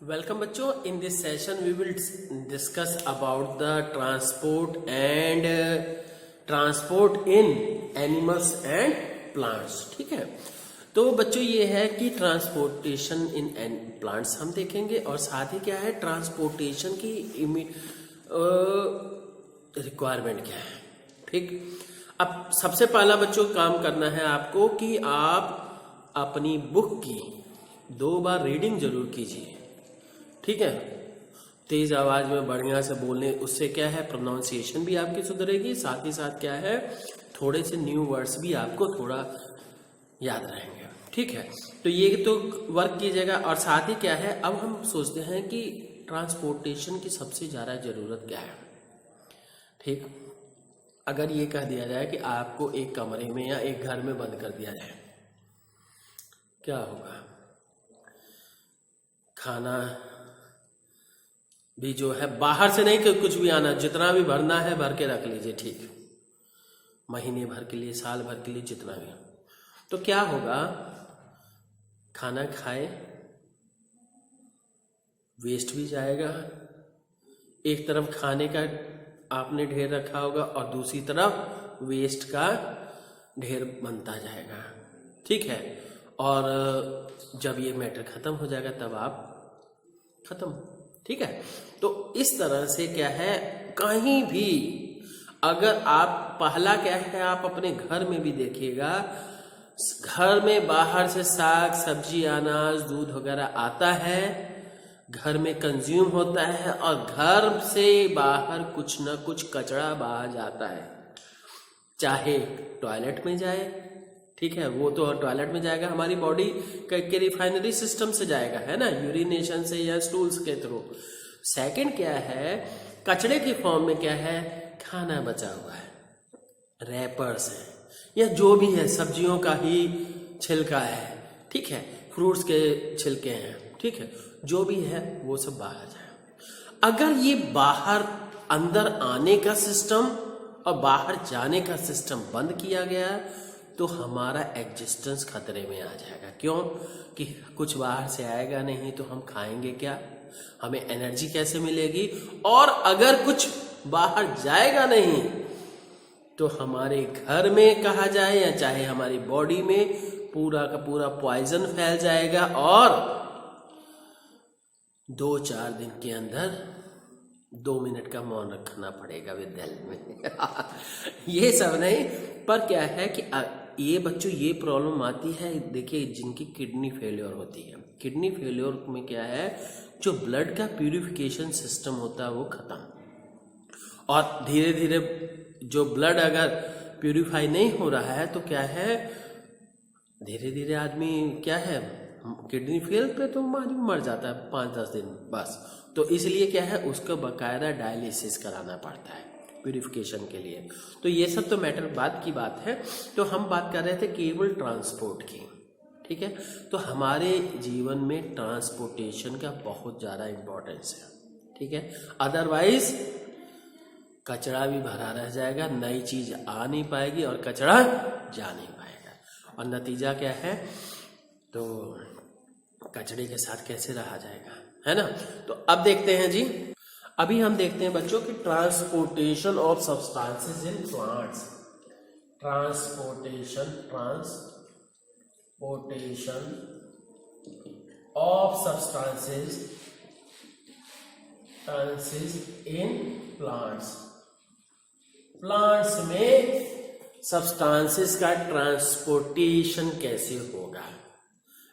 Welcome बच्चों. In this session we will discuss about the transport in animals and plants. ठीक है. तो बच्चों ये है कि ट्रांसपोर्टेशन इन प्लांट्स हम देखेंगे और साथ ही क्या है ट्रांसपोर्टेशन की रिक्वायरमेंट क्या है. ठीक. अब सबसे पहला बच्चों काम करना है आपको कि आप अपनी बुक की 2 बार रीडिंग जरूर कीजिए. ठीक है. तेज आवाज में बढ़िया से बोलने उससे क्या है प्रोनाउंसिएशन भी आपकी सुधरेगी, साथ ही साथ क्या है थोड़े से न्यू वर्ड्स भी आपको थोड़ा याद रहेंगे. ठीक है. तो ये तो वर्क कीजिएगा और साथ ही क्या है अब हम सोचते हैं कि ट्रांसपोर्टेशन की सबसे ज्यादा जरूरत क्या है. ठीक. अगर ये कह दिया जाए कि आपको एक कमरे में या एक घर में बंद कर दिया जाए, क्या होगा? खाना भी जो है बाहर से नहीं कि कुछ भी आना, जितना भी भरना है भर के रख लीजिए. ठीक. महीने भर के लिए, साल भर के लिए, जितना भी. तो क्या होगा? खाना खाए वेस्ट भी जाएगा. एक तरफ खाने का आपने ढेर रखा होगा और दूसरी तरफ वेस्ट का ढेर बनता जाएगा. ठीक है. और जब ये मैटर खत्म हो जाएगा तब आप खत्म. ठीक है. तो इस तरह से क्या है कहीं भी अगर आप पहला क्या है आप अपने घर में भी देखिएगा, घर में बाहर से साग सब्जी अनाज दूध वगैरह आता है, घर में कंज्यूम होता है और घर से बाहर कुछ ना कुछ कचरा बाहर जाता है, चाहे टॉयलेट में जाए. ठीक है. वो तो टॉयलेट में जाएगा, हमारी बॉडी के रिफाइनरी सिस्टम से जाएगा, है ना, यूरिनेशन से या स्टूल्स के थ्रू. सेकंड क्या है कचरे की फॉर्म में क्या है खाना बचा हुआ है, रैपर्स है या जो भी है, सब्जियों का ही छिलका है. ठीक है. फ्रूट्स के छिलके हैं. ठीक है. जो भी है वो सब बाहर जाए. अगर ये बाहर अंदर आने का सिस्टम और बाहर जाने का सिस्टम बंद किया गया तो हमारा एग्जिस्टेंस खतरे में आ जाएगा. क्यों? कि कुछ बाहर से आएगा नहीं तो हम खाएंगे क्या, हमें एनर्जी कैसे मिलेगी, और अगर कुछ बाहर जाएगा नहीं तो हमारे घर में कहा जाए या चाहे हमारी बॉडी में पूरा का पूरा पॉइजन फैल जाएगा और 2-4 दिन के अंदर 2 मिनट का मौन रखना पड़ेगा विद्यालय में. ये सब नहीं, पर क्या है कि ये बच्चों ये प्रॉब्लम आती है. देखिए जिनकी किडनी फेलियर होती है, किडनी फेलियर में क्या है जो ब्लड का प्यूरिफिकेशन सिस्टम होता है वो खत्म, और धीरे धीरे जो ब्लड अगर प्यूरिफाई नहीं हो रहा है तो क्या है धीरे धीरे आदमी क्या है किडनी फेल पे तो आदमी मर जाता है 5-10 दिन बस. तो इसलिए क्या है उसको बकायदा डायलिसिस कराना पड़ता है प्यूरिफिकेशन के लिए. तो ये सब तो मैटर बाद की बात है. तो हम बात कर रहे थे केवल ट्रांसपोर्ट की. ठीक है. तो हमारे जीवन में ट्रांसपोर्टेशन का बहुत ज़्यादा इम्पोर्टेंस है. ठीक है. अदरवाइज कचरा भी भरा रह जाएगा, नई चीज आ नहीं पाएगी और कचरा जा नहीं पाएगा, और नतीजा क्या है तो कचरे के साथ कैसे रहा जाएगा, है ना. तो अब देखते हैं जी, अभी हम देखते हैं बच्चों की transportation of substances in plants. Transportation of substances in plants. Plants में सब्सटेंसेस का ट्रांसपोर्टेशन कैसे होगा.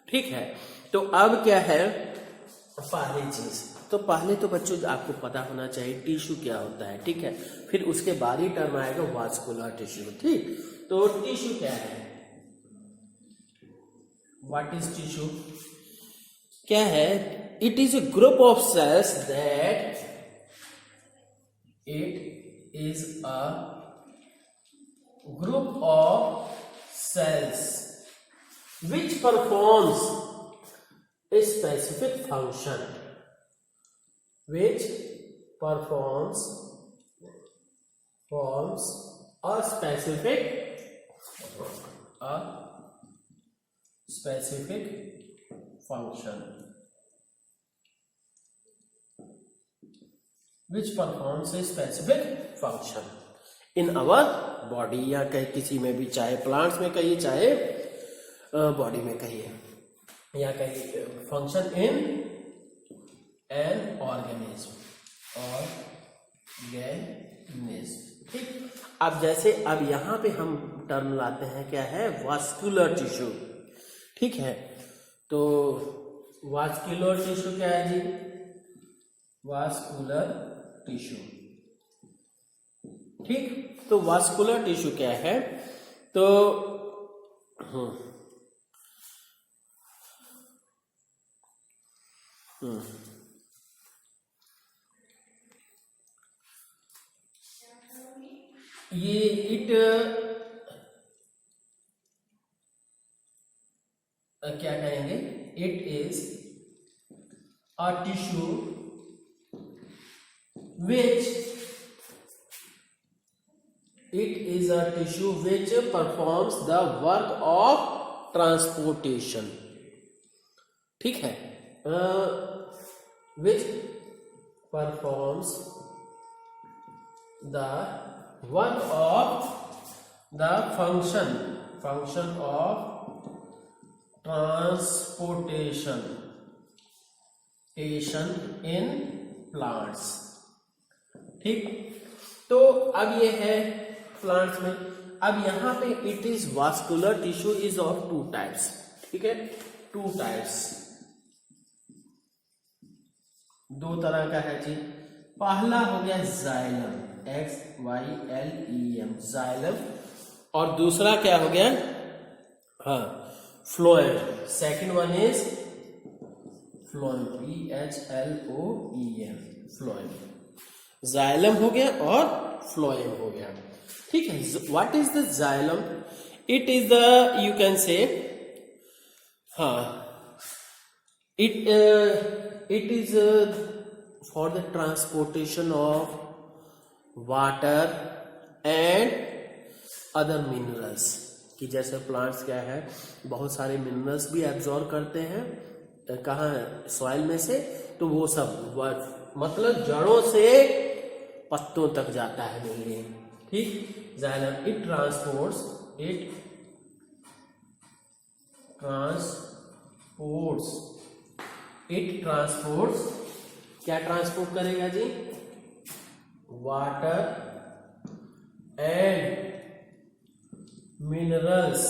ठीक है. तो अब क्या है पहली चीज, तो पहले तो बच्चों आपको पता होना चाहिए टिश्यू क्या होता है. ठीक है. फिर उसके बाद ही टर्म आएगा वास्कुलर टिश्यू. ठीक. तो टिश्यू क्या है, व्हाट इज टिश्यू, क्या है? It is a group of cells that it is a group of cells which performs a specific function, which performs a specific function. which performs a specific function in our body, या कहीं किसी में भी, चाहे plants में कहिए चाहे body में कहिए, या कहिए फंक्शन इन एन ऑर्गेनिज्म। ठीक, अब जैसे अब यहां पे हम टर्म लाते हैं, क्या है, वास्कुलर टिश्यू। ठीक है, तो वास्कुलर टिश्यू क्या है जी, वास्कुलर टिश्यू। ठीक, तो वास्कुलर टिश्यू क्या है, तो ये क्या कहेंगे, it is a tissue which performs the work of transportation। ठीक है, which performs the work of the function of transportation in plants। ठीक, तो अब ये है प्लांट्स में। अब यहां पे it is vascular tissue is of 2 types. ठीक है, 2 टाइप्स, 2 तरह का है जी। पहला हो गया जाइलम, XYLEM, जाइलम, और दूसरा क्या हो गया, हाँ, phloem. Second one is phloem, PHLOEM, phloem. Xylem हो गया और फ्लोएम हो गया। ठीक है, what is the xylem, it is the, you can say, हाँ, it is for the transportation of water and other minerals, कि जैसे प्लांट्स क्या है, बहुत सारे मिनरल्स भी एब्जॉर्ब करते हैं, कहाँ, सॉइल में से, तो वो सब मतलब जड़ों से पत्तों तक जाता है मिलने। ठीक, जाइलम, इट ट्रांसपोर्ट्स क्या ट्रांसपोर्ट करेगा जी, water and minerals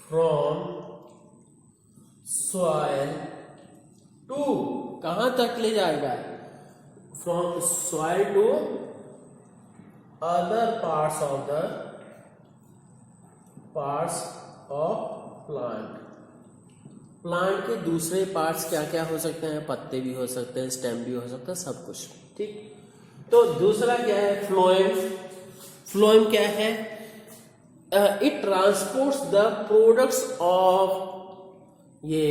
from soil to, कहां तक ले जाएगा, from soil to other parts of plant. Plant के दूसरे पार्ट्स क्या क्या हो सकते हैं, पत्ते भी हो सकते हैं, स्टेम भी हो सकता है, सब कुछ। ठीक, तो दूसरा क्या है, फ्लोएम। फ्लोएम क्या है, it transports the products of ये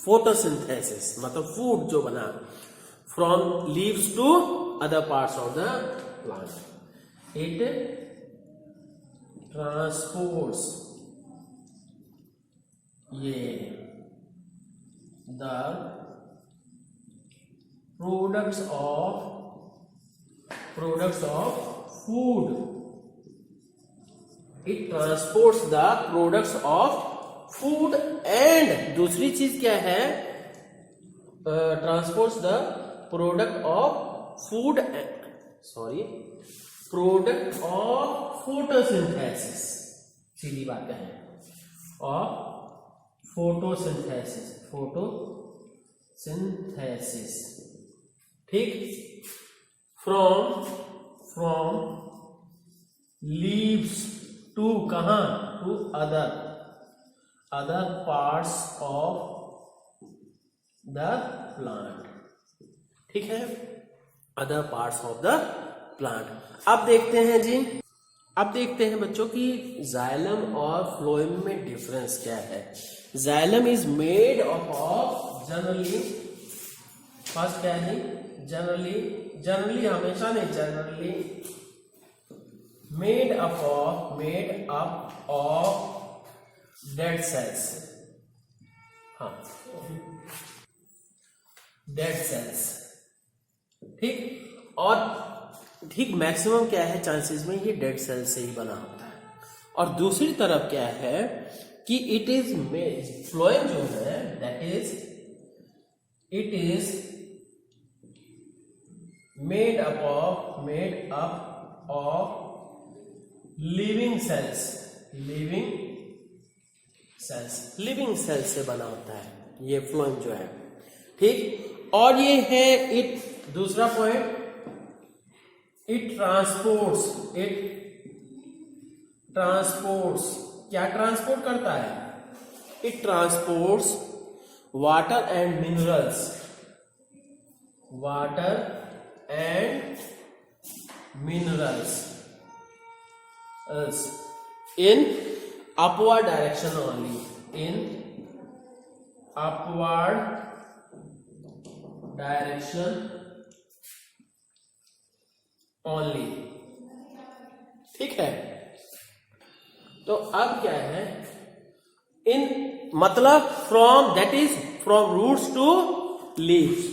फोटोसिंथेसिस, मतलब फूड जो बना, from leaves to other parts of the plant. It transports ये the products of food, it transports the products of food and, दूसरी चीज क्या है, transports the product of food, product of photosynthesis, सीधी बात है, और फोटोसिंथेसिस। ठीक, फ्रॉम लीव्स टू, कहां, to other parts of the plant. ठीक है, other parts of the plant. अब देखते हैं जी, अब देखते हैं बच्चों की जाइलम और फ्लोएम में डिफरेंस क्या है। Xylem is made of generally, first क्या है, जनरली हमेशा नहीं, generally made up of dead cells. हाँ, डेड सेल्स। ठीक, और ठीक मैक्सिमम क्या है चांसेस में ये डेड सेल से ही बना होता है। और दूसरी तरफ क्या है कि इट इज फ्लोएम जो है that is it is made up of living cells से बना होता है ये फ्लोएम जो है। ठीक, और ये है इट, दूसरा पॉइंट, इट ट्रांसपोर्ट्स क्या ट्रांसपोर्ट करता है? It transports water and minerals in upward direction only, ठीक है। तो अब क्या है, इन मतलब फ्रॉम रूट्स टू लीव्स,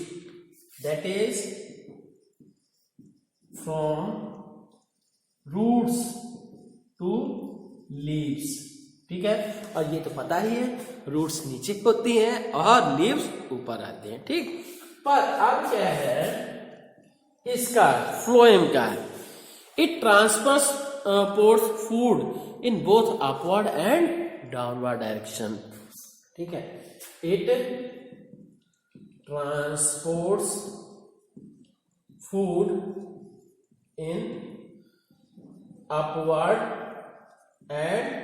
ठीक है। और ये तो पता ही है, रूट्स नीचे होती हैं और लीव्स ऊपर आते हैं। ठीक, पर अब क्या है इसका फ्लोएम का, it transfers ports food in both upward and downward direction. ठीक है, it transports food in upward and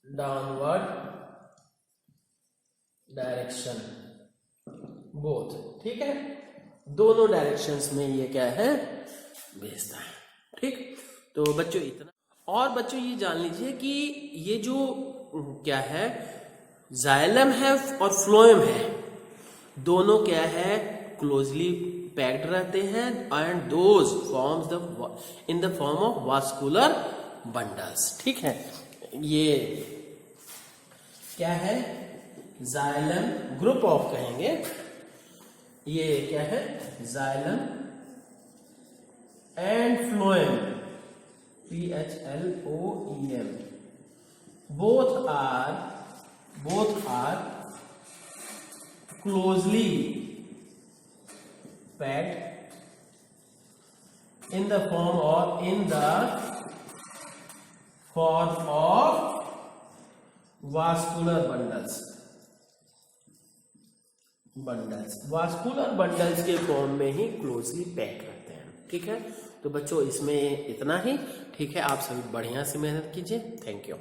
downward direction both. ठीक है, दोनों डायरेक्शंस में ये क्या है भेजता है। ठीक, तो बच्चों इतना। और बच्चों ये जान लीजिए कि ये जो क्या है जाइलम है और फ्लोएम है, दोनों क्या है क्लोजली पैक्ड रहते हैं and those forms in the form of vascular bundles. ठीक है, ये क्या है जाइलम ग्रुप ऑफ कहेंगे, ये क्या है xylem and phloem PHLOEM both are closely packed in the form of vascular bundles vascular bundles के फॉर्म में ही क्लोजली पैक रहते हैं। ठीक है, तो बच्चों इसमें इतना ही। ठीक है, आप सभी बढ़िया से मेहनत कीजिए। Thank you.